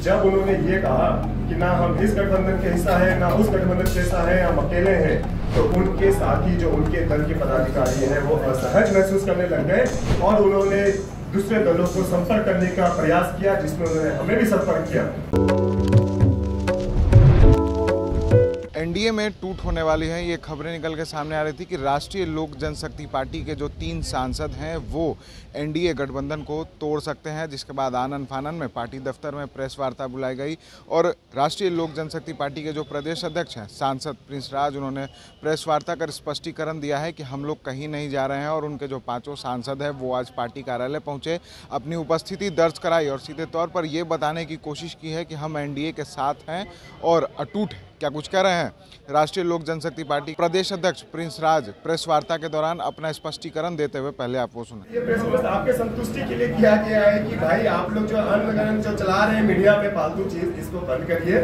जब उन्होंने ये कहा कि ना हम इस गठबंधन के हिस्सा है ना उस गठबंधन के हिस्सा है, हम अकेले हैं, तो उनके साथी जो उनके दल के पदाधिकारी हैं वो असहज महसूस करने लग गए और उन्होंने दूसरे दलों को संपर्क करने का प्रयास किया, जिसमें उन्होंने हमें भी संपर्क किया। एनडीए में टूट होने वाली है, ये खबरें निकल के सामने आ रही थी कि राष्ट्रीय लोक जनशक्ति पार्टी के जो 3 सांसद हैं वो एनडीए गठबंधन को तोड़ सकते हैं, जिसके बाद आनन फानन में पार्टी दफ्तर में प्रेस वार्ता बुलाई गई और राष्ट्रीय लोक जनशक्ति पार्टी के जो प्रदेश अध्यक्ष हैं सांसद प्रिंस राज, उन्होंने प्रेस वार्ता कर स्पष्टीकरण दिया है कि हम लोग कहीं नहीं जा रहे हैं और उनके जो 5 सांसद हैं वो आज पार्टी कार्यालय पहुंचे, अपनी उपस्थिति दर्ज कराई और सीधे तौर पर ये बताने की कोशिश की है कि हम एनडीए के साथ हैं और अटूट हैं। क्या कुछ कह रहे हैं राष्ट्रीय लोक जनशक्ति पार्टी प्रदेश अध्यक्ष प्रिंस राज प्रेस वार्ता के दौरान अपना स्पष्टीकरण देते हुए, पहले आप वो सुने। ये प्रेस वार्ता आपके संतुष्टि के लिए किया गया है कि भाई आप लोग जो अनगणन जो चला रहे हैं मीडिया में फालतू चीज, इसको बंद करिए।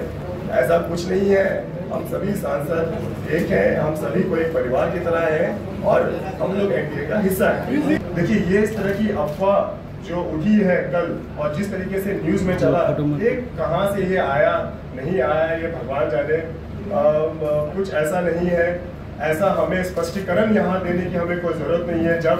ऐसा कुछ नहीं है, हम सभी सांसद एक हैं, हम सभी को एक परिवार की तरह हैं और हम लोग एनडीए का हिस्सा है। देखिए, ये इस तरह की अफवाह जो उठी है कल और जिस तरीके से न्यूज में चला, ये कहां से ये आया नहीं आया ये भगवान जाने, कुछ ऐसा नहीं है। ऐसा हमें स्पष्टीकरण यहाँ देने की हमें कोई जरूरत नहीं है। जब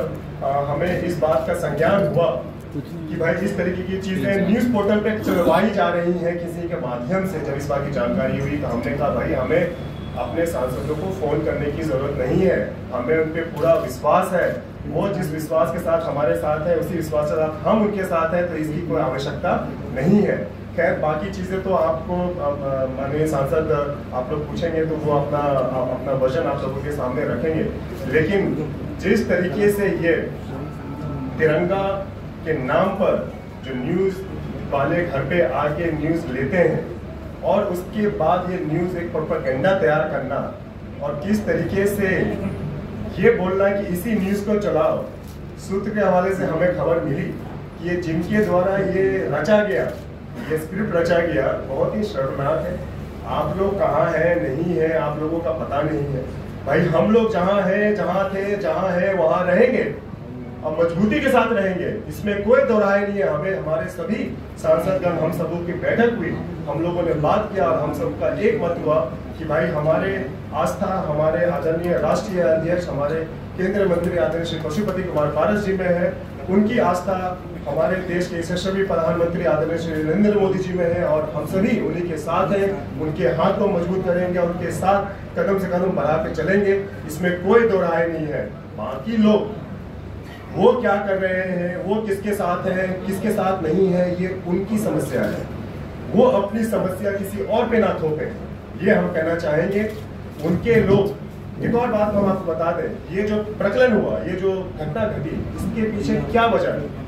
हमें इस बात का संज्ञान हुआ कि भाई इस तरीके की चीजें न्यूज पोर्टल पे चलवाई जा रही हैं किसी के माध्यम से, जब इस बात की जानकारी हुई तो हमने कहा भाई हमें अपने सांसदों को फोन करने की जरूरत नहीं है, हमें उन पे पूरा विश्वास है। वो जिस विश्वास के साथ हमारे साथ है उसी विश्वास के साथ हम उनके साथ हैं, तो इसकी कोई आवश्यकता नहीं है। खैर, बाकी चीजें तो आपको माननीय सांसद आप लोग पूछेंगे तो वो अपना वर्जन आप लोगों के सामने रखेंगे। लेकिन जिस तरीके से ये तिरंगा के नाम पर जो न्यूज वाले घर पे आके न्यूज लेते हैं और उसके बाद ये न्यूज एक प्रोपेगेंडा तैयार करना और किस तरीके से ये बोलना कि इसी न्यूज को चलाओ, सूत्र के हवाले से हमें खबर मिली कि ये जिनके द्वारा ये रचा गया, ये स्क्रिप्ट रचा गया, बहुत ही शर्मनाक है। आप लोग कहाँ हैं नहीं है आप लोगों का पता नहीं है। भाई हम लोग जहाँ हैं, जहाँ थे, जहाँ है वहाँ रहेंगे और मजबूती के साथ रहेंगे, इसमें कोई दोहराई नहीं है। हमें हमारे सभी सांसदगण हम सबों की बैठक हुई, हम लोगों ने बात किया और हम सबका एक मत हुआ कि भाई हमारे आस्था हमारे आदरणीय राष्ट्रीय अध्यक्ष हमारे केंद्रीय मंत्री आदरणीय श्री पशुपति कुमार पारस जी में है, उनकी आस्था हमारे देश के यशस्वी प्रधानमंत्री आदरणीय श्री नरेंद्र मोदी जी में है और हम सभी उन्हीं के साथ हैं। उनके हाथ को मजबूत करेंगे और उनके साथ कदम से कदम बढ़ा के चलेंगे, इसमें कोई दो राय नहीं है। बाकी लोग वो क्या कर रहे हैं, वो किसके साथ है किसके साथ नहीं है, ये उनकी समस्या है। वो अपनी समस्या किसी और पे ना थोपे, ये हम कहना चाहेंगे। उनके लोग, एक और बात हम आपको बता दें, ये जो प्रकलन हुआ, ये जो घटना घटी, इसके पीछे क्या वजह है?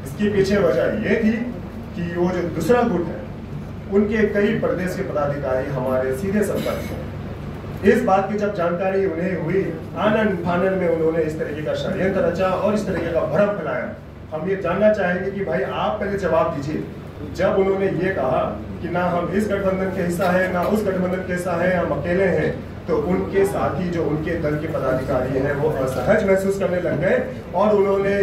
इसके पीछे वजह ये थी कि वो जो दूसरा गुट है, उनके कई प्रदेश के पदाधिकारी हमारे सीधे संपर्क में, इस बात की जब जानकारी उन्हें हुई, आनन फानन में उन्होंने इस तरीके का षड्यंत्र रचा और इस तरीके का भ्रम फैलाया। हम ये जानना चाहेंगे कि भाई आप पहले जवाब दीजिए, जब उन्होंने ये कहा कि ना हम इस गठबंधन के हिस्सा है ना उस गठबंधन के हिस्सा है, हम अकेले हैं, तो उनके साथी जो उनके दल के पदाधिकारी हैं वो असहज महसूस करने लग गए और उन्होंने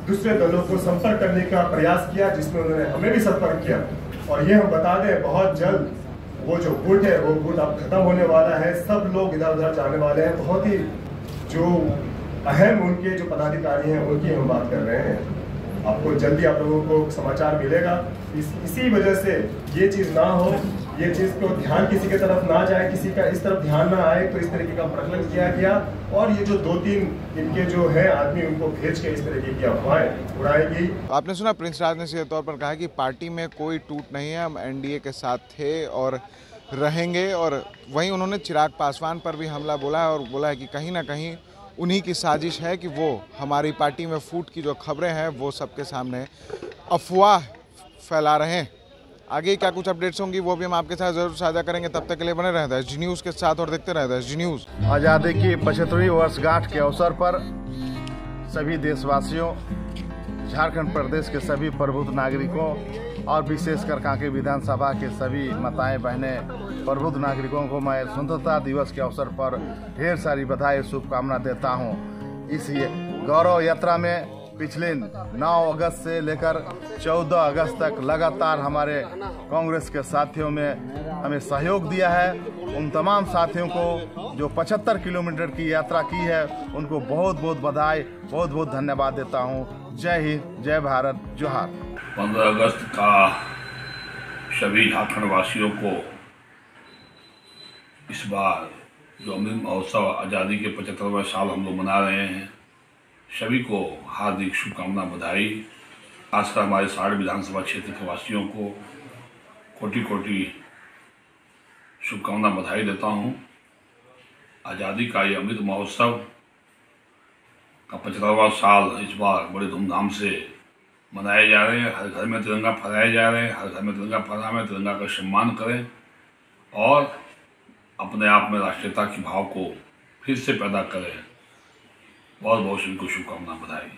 दूसरे दलों को संपर्क करने का प्रयास किया, जिसमें उन्होंने हमें भी संपर्क किया। और ये हम बता दें, बहुत जल्द वो जो गुट है वो गुट अब खत्म होने वाला है, सब लोग इधर उधर जाने वाले हैं। बहुत ही जो अहम उनके जो पदाधिकारी हैं उनकी हम बात कर रहे हैं। आपको जल्दी आप लोगों को समाचार मिलेगा। इसी वजह से ये चीज़ ना हो, ये चीज़ को ध्यान किसी के तरफ ना जाए, किसी का इस तरफ ध्यान ना आए, तो इस तरीके का प्रकलन किया गया और ये जो 2-3 इनके जो है आदमी, उनको भेज के इस तरीके की अफवाहें उड़ाई गई। आपने सुना प्रिंस राज ने सीधे तौर पर कहा कि पार्टी में कोई टूट नहीं है, हम एनडीए के साथ थे और रहेंगे। और वहीं उन्होंने चिराग पासवान पर भी हमला बोला है और बोला है कि कहीं ना कहीं उन्हीं की साजिश है कि वो हमारी पार्टी में फूट की जो खबरें हैं वो सबके सामने अफवाह फैला रहे हैं। आगे क्या कुछ अपडेट्स होंगी वो भी हम आपके साथ जरूर साझा करेंगे। तब तक के लिए बने रहता है जी न्यूज़ के साथ और देखते रहता है जी न्यूज़। आज़ादी की 75वीं वर्षगांठ के अवसर पर सभी देशवासियों, झारखंड प्रदेश के सभी प्रबुद्ध नागरिकों और विशेषकर कांके विधानसभा के सभी माताएं बहनें प्रबुद्ध नागरिकों को मैं स्वतंत्रता दिवस के अवसर पर ढेर सारी बधाई शुभकामना देता हूं। इस गौरव यात्रा में पिछले 9 अगस्त से लेकर 14 अगस्त तक लगातार हमारे कांग्रेस के साथियों में हमें सहयोग दिया है। उन तमाम साथियों को जो 75 किलोमीटर की यात्रा की है उनको बहुत बहुत बधाई, बहुत बहुत धन्यवाद देता हूँ। जय हिंद, जय भारत, जोहार। 15 अगस्त का सभी झारखंड वासियों को इस बार जो अमृत महोत्सव आज़ादी के 75वें साल हम लोग मना रहे हैं, सभी को हार्दिक शुभकामना, बधाई। खासकर हमारे सारे विधानसभा क्षेत्र के वासियों को कोटि कोटि शुभकामना, बधाई देता हूं। आज़ादी का ये अमृत महोत्सव का 75वां साल इस बार बड़े धूमधाम से मनाए जा रहे हैं। हर घर में तिरंगा फहराए जा रहे हैं। हर घर में तिरंगा फहराएं, तिरंगा का सम्मान करें और अपने आप में राष्ट्रीयता की भाव को फिर से पैदा करें। बहुत बहुत सभी को शुभकामना, बधाई।